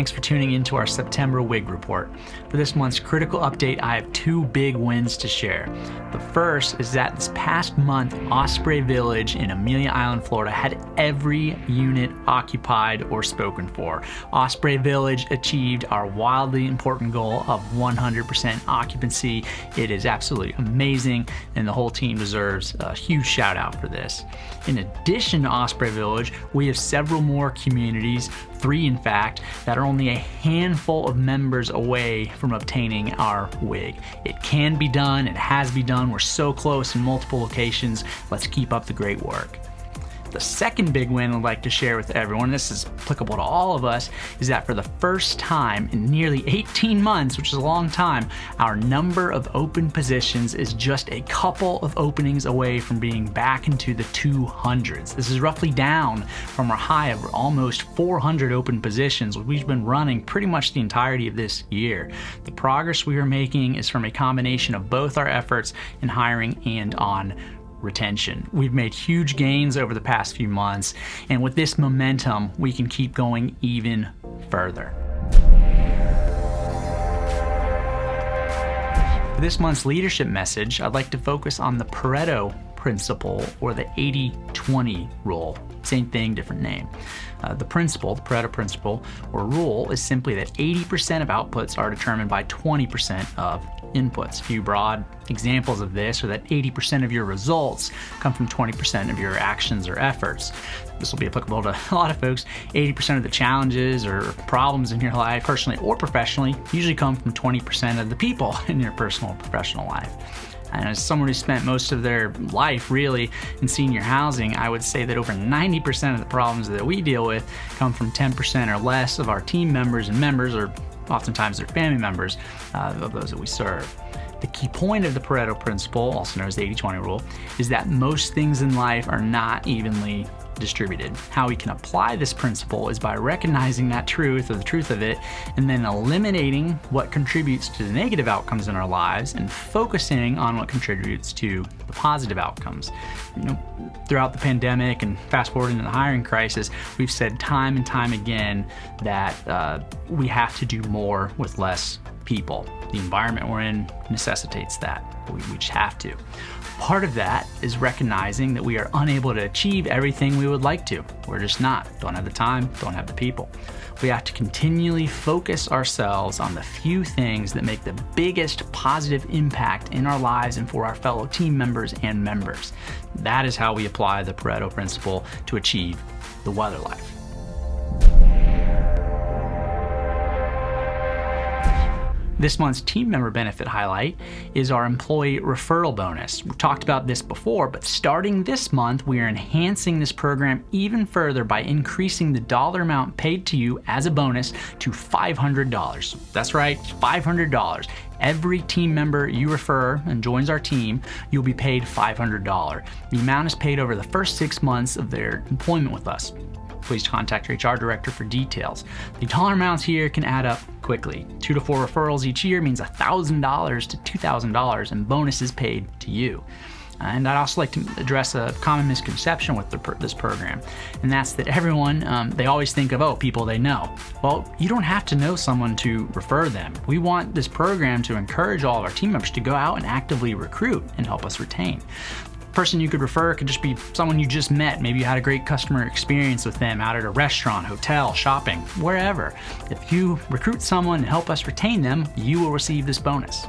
thanks for tuning into our September Wig Report. For this month's critical update, I have two big wins to share. The first is that this past month, Osprey Village in Amelia Island, Florida had every unit occupied or spoken for. Osprey Village achieved our wildly important goal of 100% occupancy. It is absolutely amazing, and the whole team deserves a huge shout out for this. In addition to Osprey Village, we have several more communities, 3 in fact, that are only a handful of members away from obtaining our wig. It can be done, it has been done, we're so close in multiple locations. Let's keep up the great work. The second big win I'd like to share with everyone, this is applicable to all of us, is that for the first time in nearly 18 months, which is a long time, our number of open positions is just a couple of openings away from being back into the 200s. This is roughly down from our high of almost 400 open positions, which we've been running pretty much the entirety of this year. The progress we are making is from a combination of both our efforts in hiring and on retention. We've made huge gains over the past few months, and with this momentum, we can keep going even further. For this month's leadership message, I'd like to focus on the Pareto principle, or the 80-20 rule. Same thing, different name. The Pareto principle or rule is simply that 80% of outputs are determined by 20% of inputs. A few broad examples of this are that 80% of your results come from 20% of your actions or efforts. This will be applicable to a lot of folks. 80% of the challenges or problems in your life, personally or professionally, usually come from 20% of the people in your personal or professional life. And as someone who spent most of their life really in senior housing, I would say that over 90% of the problems that we deal with come from 10% or less of our team members and members, or oftentimes their family members, of those that we serve. The key point of the Pareto principle, also known as the 80-20 rule, is that most things in life are not evenly distributed. How we can apply this principle is by recognizing that truth, or the truth of it, and then eliminating what contributes to the negative outcomes in our lives and focusing on what contributes to the positive outcomes. Throughout the pandemic and fast forward into the hiring crisis, we've said time and time again that we have to do more with less people. The environment we're in necessitates that. We just have to. Part of that is recognizing that we are unable to achieve everything we would like to. We're just not. Don't have the time, don't have the people. We have to continually focus ourselves on the few things that make the biggest positive impact in our lives and for our fellow team members and members. That is how we apply the Pareto principle to achieve the weather life. This month's team member benefit highlight is our employee referral bonus. We've talked about this before, but starting this month, we are enhancing this program even further by increasing the dollar amount paid to you as a bonus to $500. That's right, $500. Every team member you refer and joins our team, you'll be paid $500. The amount is paid over the first 6 months of their employment with us. Please contact your HR director for details. The dollar amounts here can add up quickly. 2 to 4 referrals each year means $1,000 to $2,000 in bonuses paid to you. And I'd also like to address a common misconception with this program, and that's that everyone, they always think of, people they know. Well, you don't have to know someone to refer them. We want this program to encourage all of our team members to go out and actively recruit and help us retain. Person you could refer could just be someone you just met. Maybe you had a great customer experience with them out at a restaurant, hotel, shopping, wherever. If you recruit someone and help us retain them, you will receive this bonus.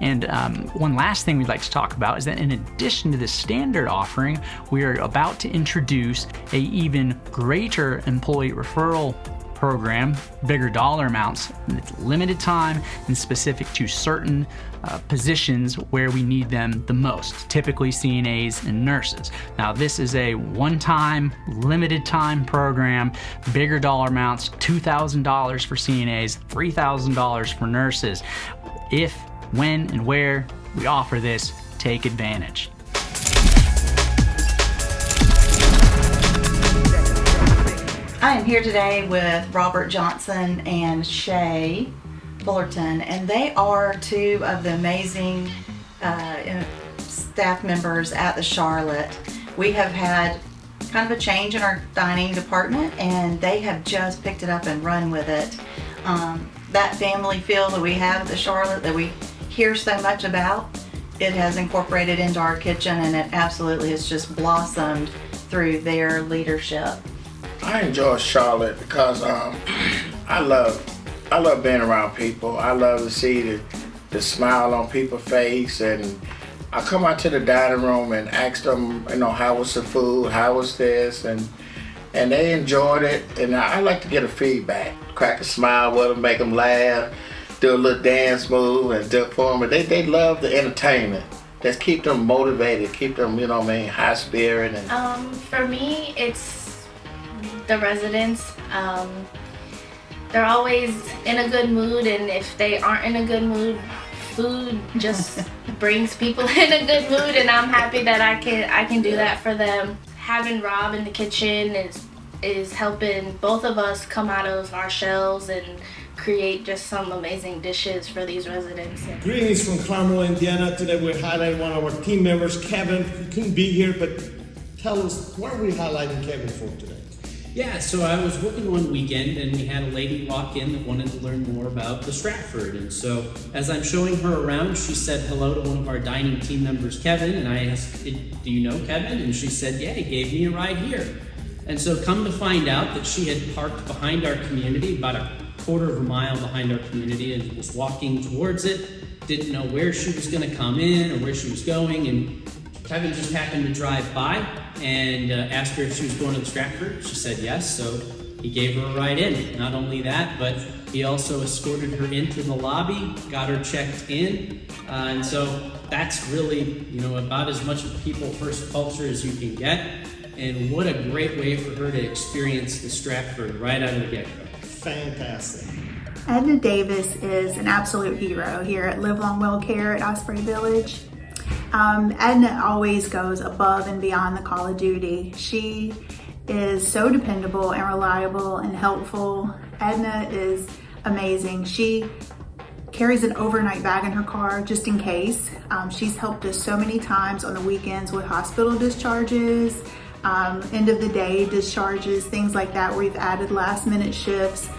And one last thing we'd like to talk about is that in addition to this standard offering, we are about to introduce an even greater employee referral program, bigger dollar amounts. It's limited time and specific to certain positions where we need them the most, typically CNAs and nurses. Now, this is a one-time, limited time program, bigger dollar amounts, $2,000 for CNAs, $3,000 for nurses. If, when, and where we offer this, take advantage. I am here today with Robert Johnson and Shay Fullerton, and they are 2 of the amazing staff members at the Charlotte. We have had kind of a change in our dining department, and they have just picked it up and run with it. That family feel that we have at the Charlotte that we hear so much about, it has incorporated into our kitchen, and it absolutely has just blossomed through their leadership. I enjoy Charlotte because I love being around people. I love to see the smile on people's face, and I come out to the dining room and ask them, how was the food, how was this, and they enjoyed it. And I like to get a feedback, crack a smile with them, make them laugh, do a little dance move, and do it for them. But they love the entertainment. Just keep them motivated, keep them, high spirit. And for me, it's the residents. They're always in a good mood, and if they aren't in a good mood, food just brings people in a good mood, and I'm happy that I can do that for them. Having Rob in the kitchen is helping both of us come out of our shells and create just some amazing dishes for these residents. Greetings from Carmel, Indiana. Today we're highlighting one of our team members, Kevin. He couldn't be here, but tell us, what are we highlighting Kevin for today? Yeah, so I was working one weekend and we had a lady walk in that wanted to learn more about the Stratford. And so as I'm showing her around, she said hello to one of our dining team members, Kevin, and I asked, do you know Kevin? And she said, yeah, he gave me a ride here. And so come to find out that she had parked behind our community, about a quarter of a mile behind our community, and was walking towards it, didn't know where she was gonna come in or where she was going, and Kevin just happened to drive by and asked her if she was going to the Stratford. She said yes, so he gave her a ride in. Not only that, but he also escorted her into the lobby, got her checked in, and so that's really, about as much of people first culture as you can get. And what a great way for her to experience the Stratford right out of the get-go. Fantastic. Edna Davis is an absolute hero here at Live Long Well Care at Osprey Village. Edna always goes above and beyond the call of duty. She is so dependable and reliable and helpful. Edna is amazing. She carries an overnight bag in her car just in case. She's helped us so many times on the weekends with hospital discharges, end of the day discharges, things like that, where we've added last minute shifts.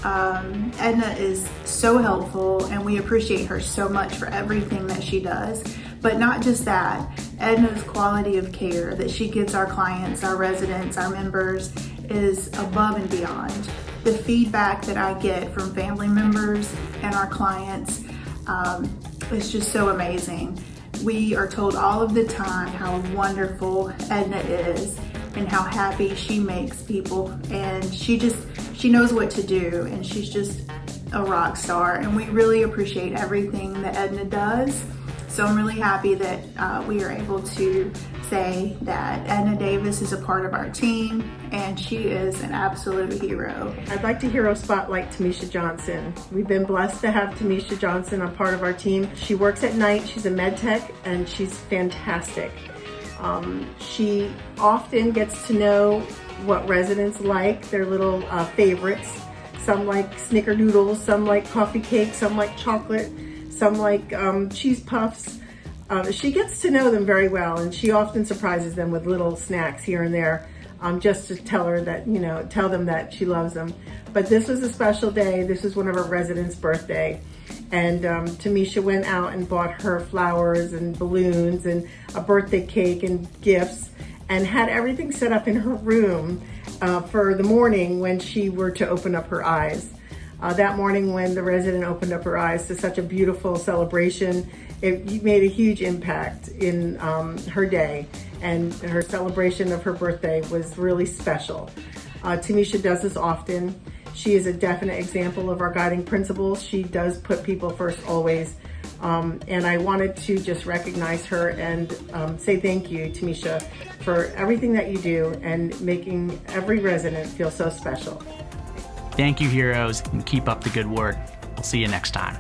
Edna is so helpful, and we appreciate her so much for everything that she does. But not just that, Edna's quality of care that she gives our clients, our residents, our members is above and beyond. The feedback that I get from family members and our clients is just so amazing. We are told all of the time how wonderful Edna is and how happy she makes people, and she knows what to do, and she's just a rock star, and we really appreciate everything that Edna does. So I'm really happy that we are able to say that Edna Davis is a part of our team, and she is an absolute hero. I'd like to hero spotlight Tamisha Johnson. We've been blessed to have Tamisha Johnson a part of our team. She works at night, she's a med tech, and she's fantastic. She often gets to know what residents like, their little favorites. Some like snickerdoodles, some like coffee cake, some like chocolate, some like cheese puffs. She gets to know them very well, and she often surprises them with little snacks here and there, just to tell them that she loves them. But this was a special day. This was one of our residents' birthday. And Tamisha went out and bought her flowers and balloons and a birthday cake and gifts, and had everything set up in her room for the morning when she were to open up her eyes. That morning when the resident opened up her eyes to such a beautiful celebration, it made a huge impact in her day, and her celebration of her birthday was really special. Tamisha does this often. She is a definite example of our guiding principles. She does put people first always. And I wanted to just recognize her and say thank you, Tamisha, for everything that you do and making every resident feel so special. Thank you, heroes, and keep up the good work. We'll see you next time.